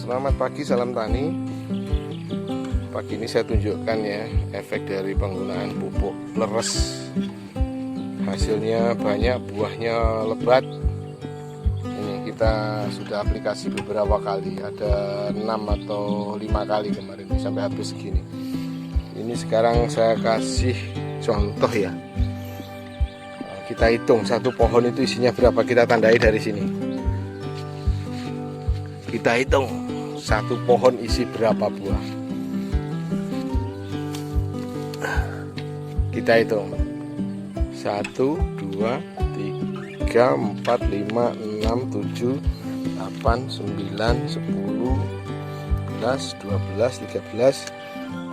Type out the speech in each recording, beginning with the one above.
Selamat pagi, salam tani. Pagi ini saya tunjukkan ya efek dari penggunaan pupuk leres. Hasilnya banyak, buahnya lebat. Ini kita sudah aplikasi beberapa kali, ada 6 atau 5 kali kemarin sampai habis segini. Ini sekarang saya kasih contoh ya. Kita hitung satu pohon itu isinya berapa, kita tandai dari sini. Kita hitung satu pohon isi berapa buah. Kita hitung 1, 2, 3, 4, 5, 6, 7, 8, 9, 10, 11, 12, 13,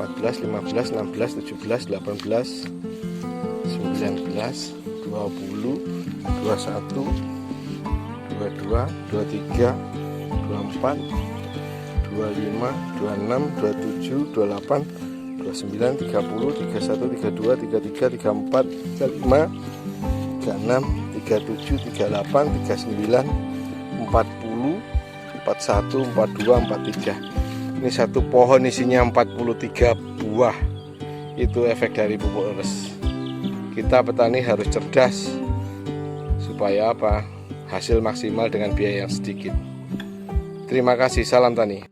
14, 15, 16, 17, 18, 19, 20, 21, 22, 23, 24, 25, 26, 27, 28, 29, 30, 31, 32, 33, 34, 35, 36, 37, 38, 39, 40, 41, 42, 43. Ini satu pohon isinya 43 buah. Itu efek dari pupuk leres. Kita petani harus cerdas supaya apa? Hasil maksimal dengan biaya yang sedikit. Terima kasih, salam tani.